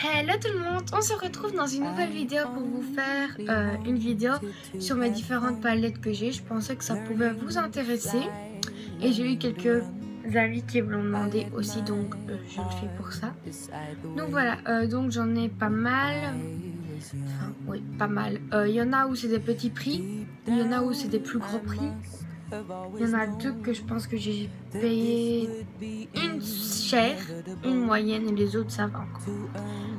Hello tout le monde, on se retrouve dans une nouvelle vidéo pour vous faire une vidéo sur mes différentes palettes que j'ai. Je pensais que ça pouvait vous intéresser et j'ai eu quelques amis qui me l'ont demandé aussi, donc je le fais pour ça. Donc voilà, donc j'en ai pas mal, enfin oui pas mal. Il y en a où c'est des petits prix, il y en a où c'est des plus gros prix. Il y en a deux que je pense que j'ai payé une chère, une moyenne et les autres ça va encore.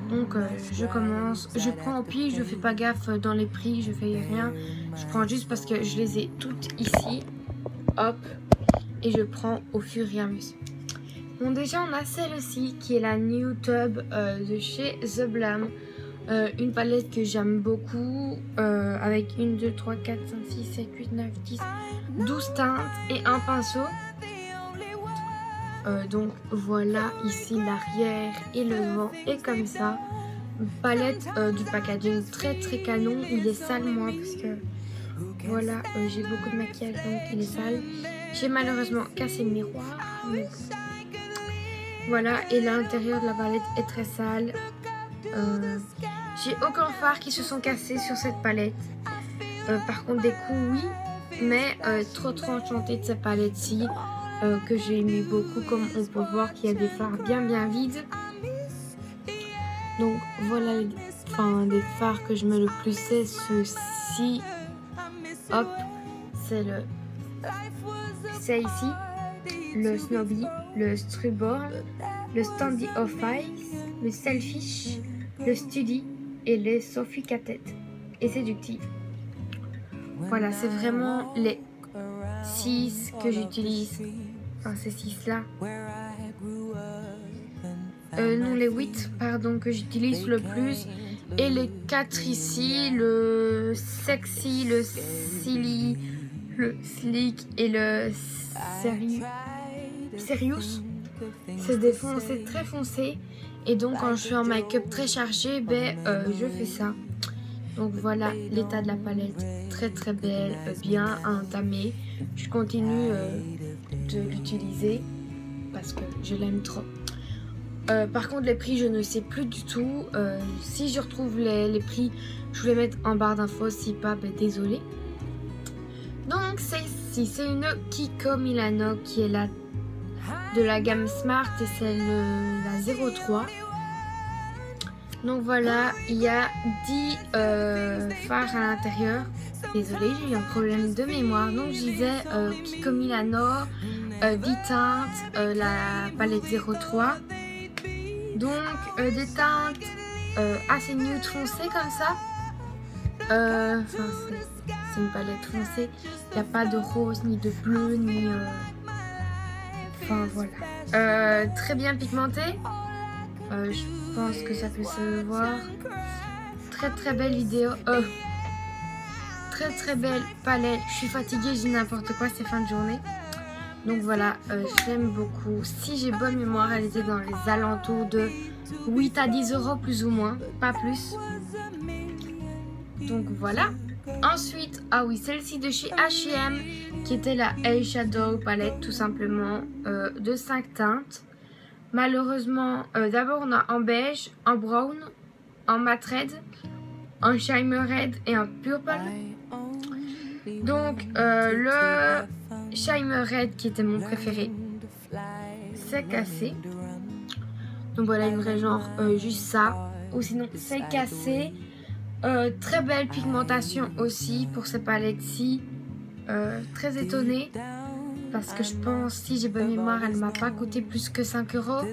Donc je commence, je prends au pif, je fais pas gaffe dans les prix, je fais rien. Je prends juste parce que je les ai toutes ici, hop, et je prends au fur et à mesure. Bon déjà on a celle-ci qui est la New Tub de chez The Blam. Une palette que j'aime beaucoup avec 1, 2, 3, 4, 5, 6, 7, 8, 9, 10, 12 teintes et un pinceau. Donc voilà, ici l'arrière et le devant est comme ça. Palette du packaging très canon. Il est sale moi parce que voilà, j'ai beaucoup de maquillage donc il est sale. J'ai malheureusement cassé le miroir. Donc, voilà, et l'intérieur de la palette est très sale. J'ai aucun fard qui se sont cassés sur cette palette. Par contre des coups oui, mais trop enchantée de cette palette-ci. Que j'ai aimé beaucoup, comme on peut voir qu'il y a des fards bien vides. Donc voilà des fards que je mets le plus, c'est ceux-ci. Hop, c'est ici le Snobby, le Struborn, le Standy of Ice, le Selfish, le Study et les Sophie Catette et Séductive. Voilà, c'est vraiment les 6 que j'utilise. Enfin, ces 6 là. Non, les 8, pardon, que j'utilise le plus. Et les 4 ici, le Sexy, le Silly, le Slick et le Serious. C'est des foncés très foncés. Et donc, quand je suis en make-up très chargé, je fais ça. Donc voilà l'état de la palette, très belle, bien entamée. Je continue de l'utiliser parce que je l'aime trop. Par contre les prix je ne sais plus du tout. Si je retrouve les prix, je vais les mettre en barre d'infos, si pas, désolé. Donc celle-ci, c'est une Kiko Milano qui est de la gamme Smart et c'est la 03. Donc voilà, il y a 10 fards à l'intérieur. Désolée, j'ai eu un problème de mémoire. Donc je disais Kiko Milano, 10 teintes, la palette 03. Donc des teintes assez nude foncées comme ça. C'est une palette foncée. Il n'y a pas de rose, ni de bleu, ni... Enfin voilà. Très bien pigmentée. Je pense que ça peut se voir. Très belle vidéo. Très belle palette. Je suis fatiguée, je dis n'importe quoi, c'est fin de journée. Donc voilà, j'aime beaucoup. Si j'ai bonne mémoire, elle était dans les alentours de 8 à 10 € plus ou moins, pas plus. Donc voilà. Ensuite, ah oui, celle-ci de chez H&M qui était la Eyeshadow palette tout simplement de 5 teintes. Malheureusement, d'abord on a en beige, en brown, en matte red, en shimmer red et en purple. Donc le shimmer red qui était mon préféré, c'est cassé. Donc voilà, il me reste genre juste ça. Ou sinon c'est cassé. Très belle pigmentation aussi pour ces palettes-ci. Très étonnée. Parce que je pense, si j'ai bonne mémoire, elle m'a pas coûté plus que 5 €.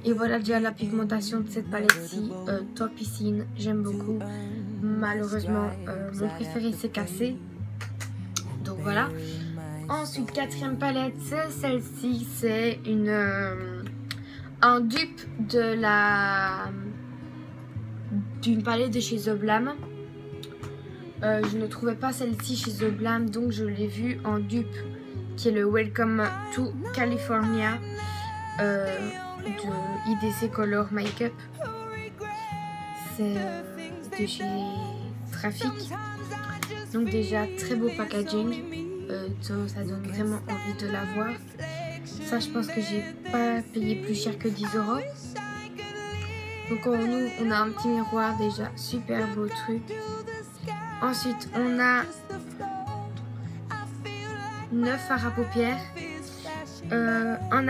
Et voilà déjà la pigmentation de cette palette-ci, topissime, j'aime beaucoup. Malheureusement, mon préféré s'est cassé. Donc voilà. Ensuite, quatrième palette, c'est celle-ci. C'est un dupe d'une palette de chez The Blam. Je ne trouvais pas celle-ci chez The Blam, donc je l'ai vue en dupe, qui est le Welcome to California de IDC Color Makeup. C'est de chez Trafic. Donc déjà très beau packaging, ça donne vraiment envie de la voir. Ça je pense que j'ai pas payé plus cher que 10 €. Donc on ouvre, on a un petit miroir déjà, super beau truc. Ensuite on a 9 fards à paupières, un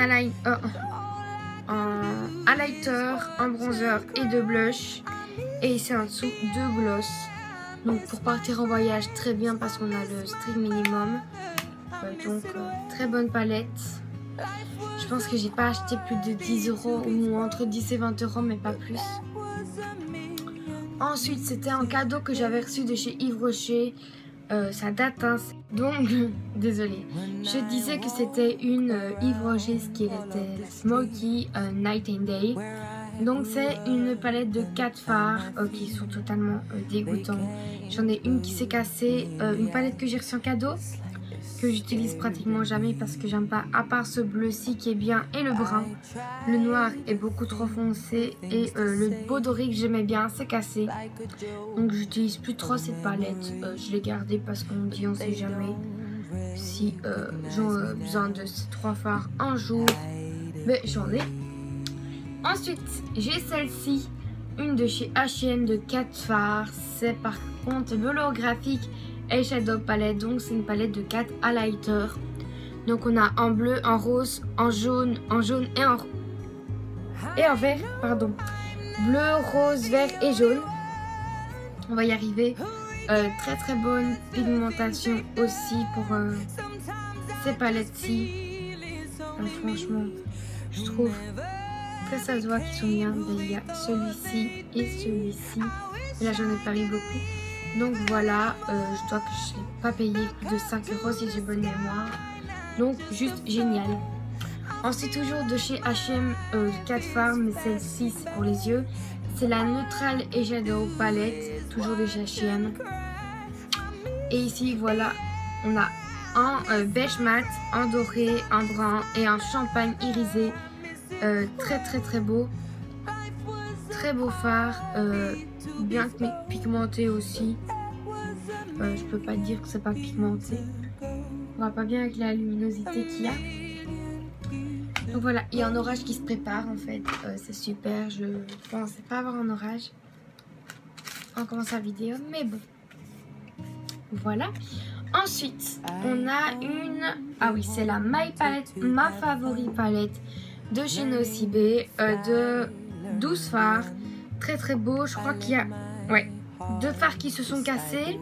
highlighter, un bronzer et 2 blushs. Et ici en dessous 2 gloss. Donc pour partir en voyage très bien parce qu'on a le strict minimum. Très bonne palette. Je pense que j'ai pas acheté plus de 10 € ou entre 10 et 20 €, mais pas plus. Ensuite c'était un cadeau que j'avais reçu de chez Yves Rocher. Ça date, hein. Donc désolée. Je disais que c'était une Yves Rocher, ce qui était Smoky Night and Day. Donc c'est une palette de 4 fards qui sont totalement dégoûtants. J'en ai une qui s'est cassée, une palette que j'ai reçue en cadeau, que j'utilise pratiquement jamais parce que j'aime pas, à part ce bleu-ci qui est bien et le brun. Le noir est beaucoup trop foncé et le beau doré que j'aimais bien s'est cassé. Donc j'utilise plus trop cette palette, je l'ai gardée parce qu'on me dit on sait jamais si j'ai besoin de ces 3 fards un jour, mais j'en ai. Ensuite, j'ai celle-ci, une de chez H&M de 4 fards. C'est par contre de l'holographique et Shadow Palette. Donc c'est une palette de 4 highlighters. Donc on a en bleu, en rose, en jaune et en vert, pardon. Bleu, rose, vert et jaune. On va y arriver. Très très bonne pigmentation aussi pour ces palettes-ci. Franchement, je trouve que ça se voit qu'ils sont bien. Il y a celui-ci et celui-ci. Là j'en ai pas mis beaucoup. Donc voilà, je dois que je n'ai pas payé plus de 5 € si j'ai bonne mémoire. Donc juste génial. Ensuite toujours de chez H&M 4 fards, mais celle-ci c'est pour les yeux. C'est la Neutral et Shadow Palette, toujours de chez H&M. Et ici voilà, on a un beige mat, un doré, un brun et un champagne irisé. Très très très beau. Très beau fard, bien pigmenté aussi. Je peux pas dire que c'est pas pigmenté. On voit pas bien avec la luminosité qu'il y a. Donc voilà, il y a un orage qui se prépare en fait. C'est super, je pensais pas avoir un orage. On commence la vidéo, mais bon. Voilà. Ensuite, on a une... Ah oui, c'est la My Palette, ma favori palette de chez Nocibé, de 12 fards. Très très beau. Je crois qu'il y a 2 fards qui se sont cassés.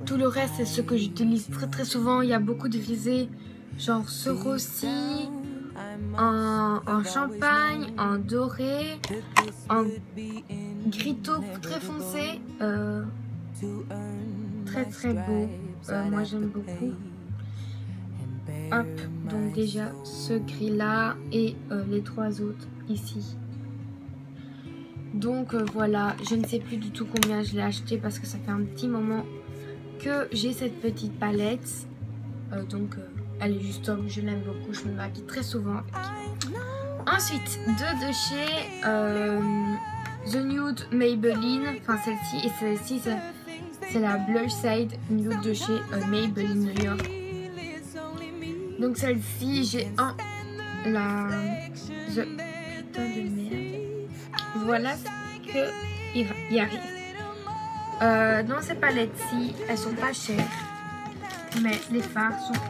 Tout le reste, c'est ce que j'utilise très très souvent. Il y a beaucoup de grisés, genre ce rossi, en champagne, en doré, en gris taupe très foncé. Très très beau. Moi j'aime beaucoup. Hop, donc déjà ce gris là et les 3 autres ici. Donc voilà, je ne sais plus du tout combien je l'ai acheté parce que ça fait un petit moment que j'ai cette petite palette. Elle est juste top, je l'aime beaucoup, je me maquille très souvent avec. Ensuite, de chez The Nude Maybelline, enfin celle-ci et celle-ci c'est la Blush Side Nude de chez Maybelline New York. Donc celle-ci, j'ai putain de merde. Voilà ce qu'il y arrive. Dans ces palettes-ci, elles sont pas chères, mais les fards sont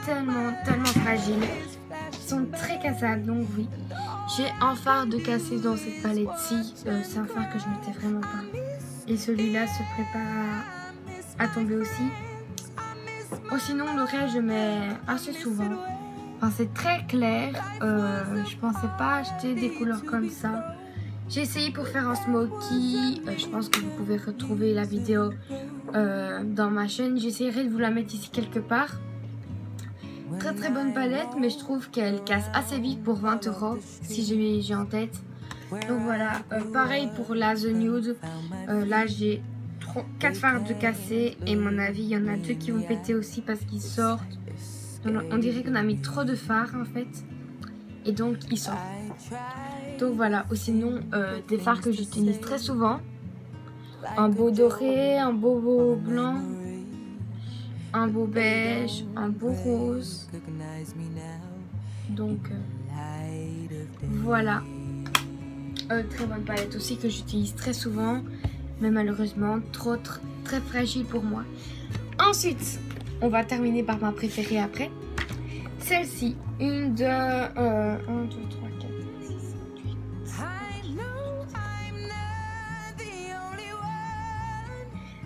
tellement fragiles. Ils sont très cassables, donc oui. J'ai un fard de cassé dans cette palette-ci. C'est un fard que je mettais vraiment pas. Et celui-là se prépare à tomber aussi. Oh, sinon, le reste, je mets assez souvent. Enfin, c'est très clair. Je pensais pas acheter des couleurs comme ça. J'ai essayé pour faire un smoky. Je pense que vous pouvez retrouver la vidéo dans ma chaîne. J'essaierai de vous la mettre ici quelque part. Très très bonne palette, mais je trouve qu'elle casse assez vite pour 20 € si j'ai en tête. Donc voilà, pareil pour la The Nude. Là j'ai 4 fards de cassés et mon avis il y en a 2 qui vont péter aussi parce qu'ils sortent. On dirait qu'on a mis trop de fards en fait et donc ils sortent. Donc voilà, ou sinon des fards que j'utilise très souvent. Un beau doré, un beau blanc, un beau beige, un beau rose. Donc voilà. Très bonne palette aussi que j'utilise très souvent, mais malheureusement très fragile pour moi. Ensuite, on va terminer par ma préférée après. Celle-ci, une de 1, 2, 3, 4, 6, 8,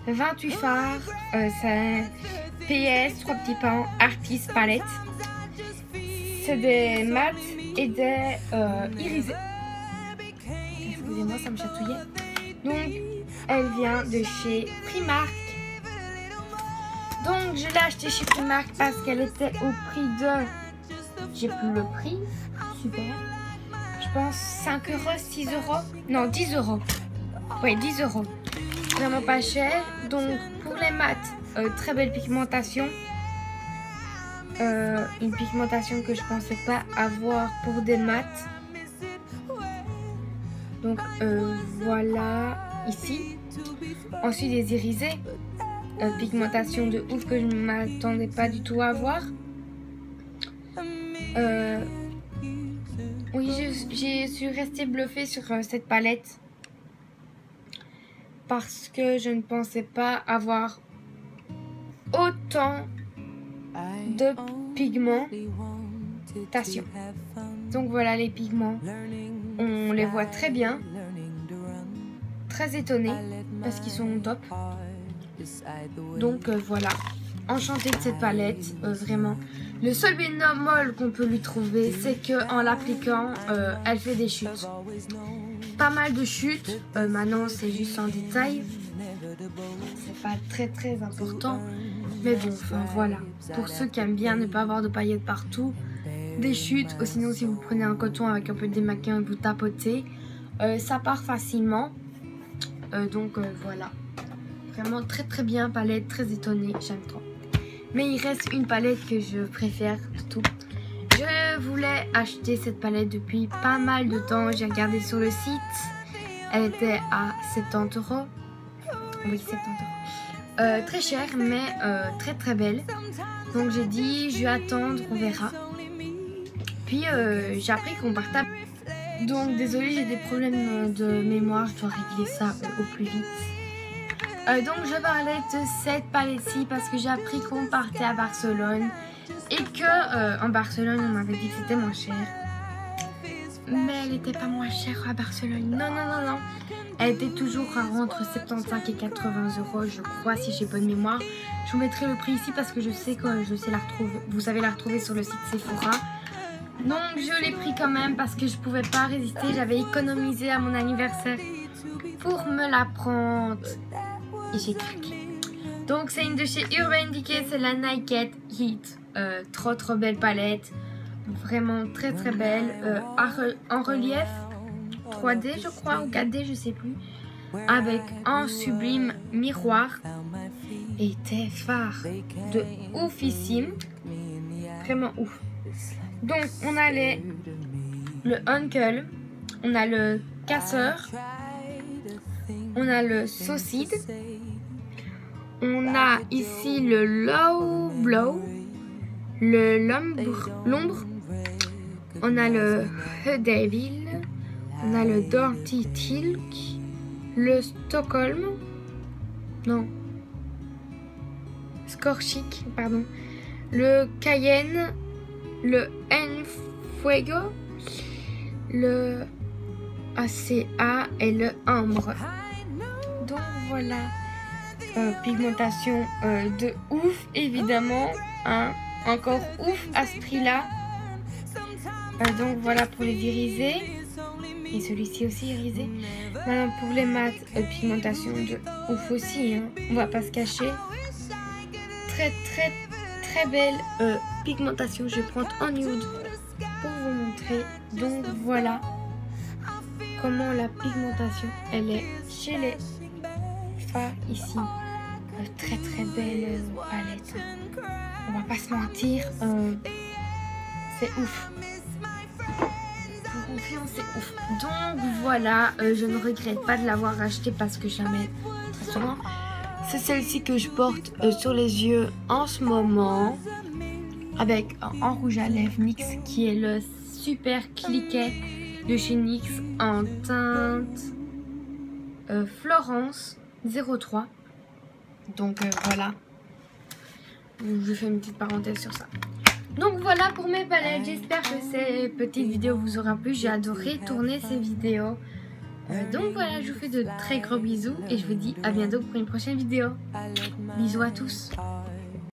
28 fards, c'est PS, 3 petits pains, Artist Palette. C'est des mats et des irisés. Excusez-moi, ça me chatouillait. Donc, elle vient de chez Primark. Donc, je l'ai achetée chez Primark parce qu'elle était au prix de... J'ai plus le prix. Super. Je pense 5 €, 6 €. Non, 10 €. Oui, 10 €. Vraiment pas cher. Donc, pour les mats, très belle pigmentation. Une pigmentation que je pensais pas avoir pour des mats. Donc voilà ici. Ensuite des irisés. Pigmentation de ouf que je ne m'attendais pas du tout à avoir. Oui, je suis restée bluffée sur cette palette. Parce que je ne pensais pas avoir autant de pigmentation. Donc voilà les pigments. On les voit très bien. Très étonnée parce qu'ils sont top. Donc voilà. Enchantée de cette palette. Vraiment. Le seul bémol qu'on peut lui trouver, c'est que en l'appliquant, elle fait des chutes. Pas mal de chutes. Maintenant, c'est juste en détail. C'est pas très important. Mais bon, enfin voilà. Pour ceux qui aiment bien ne pas avoir de paillettes partout, des chutes, ou sinon si vous prenez un coton avec un peu de démaquillant et vous tapotez, ça part facilement. Donc voilà. Vraiment très bien, palette, très étonnée, j'aime trop. Mais il reste une palette que je préfère de tout. Je voulais acheter cette palette depuis pas mal de temps. J'ai regardé sur le site. Elle était à 70 €. Oui, 70 €. Très cher, mais très belle. Donc j'ai dit, je vais attendre, on verra. Puis j'ai appris qu'on partait. Donc désolée, j'ai des problèmes de mémoire. Je dois régler ça au plus vite. Donc je parlais de cette palette-ci parce que j'ai appris qu'on partait à Barcelone. Et que en Barcelone, on m'avait dit que c'était moins cher. Mais elle n'était pas moins chère à Barcelone. Non. Elle était toujours entre 75 et 80 €, je crois, si j'ai bonne mémoire. Je vous mettrai le prix ici parce que je sais que je sais la retrouver. Vous savez la retrouver sur le site Sephora. Donc je l'ai pris quand même parce que je pouvais pas résister. J'avais économisé à mon anniversaire pour me la prendre. Et j'ai craqué. Donc c'est une de chez Urban Decay, c'est la Naked Heat. Trop belle palette. Vraiment très belle. En relief 3D je crois ou 4D je sais plus. Avec un sublime miroir. Et des fards de oufissime. Vraiment ouf. Donc on a le Uncle. On a le Casseur. On a le Saucide. On a ici le Low Blow. L'ombre. On a le Devil. On a le Dirty Tilk. Le Stockholm. Non. Scorchic, pardon. Le Cayenne. Le Enfuego. Le ACA et le Ambre. Donc voilà. Pigmentation de ouf, évidemment. Hein. Encore ouf à ce prix-là. Donc voilà pour les irisés. Et celui-ci aussi irisé. Maintenant pour les mats, pigmentation de ouf aussi. Hein. On va pas se cacher. Très belle pigmentation. Je vais prendre en nude pour vous montrer. Donc voilà comment la pigmentation elle est chez les fards ici. Très belle palette. On va pas se mentir, c'est ouf. Pour confiance, c'est ouf. Donc voilà, je ne regrette pas de l'avoir acheté parce que jamais très souvent. C'est celle-ci que je porte sur les yeux en ce moment. Avec en rouge à lèvres NYX qui est le super cliquet de chez NYX en teinte Florence 03. Donc voilà, je fais une petite parenthèse sur ça. Donc voilà pour mes palettes, j'espère que ces petites vidéos vous auront plu. J'ai adoré tourner ces vidéos. Donc voilà, je vous fais de très gros bisous et je vous dis à bientôt pour une prochaine vidéo. Bisous à tous.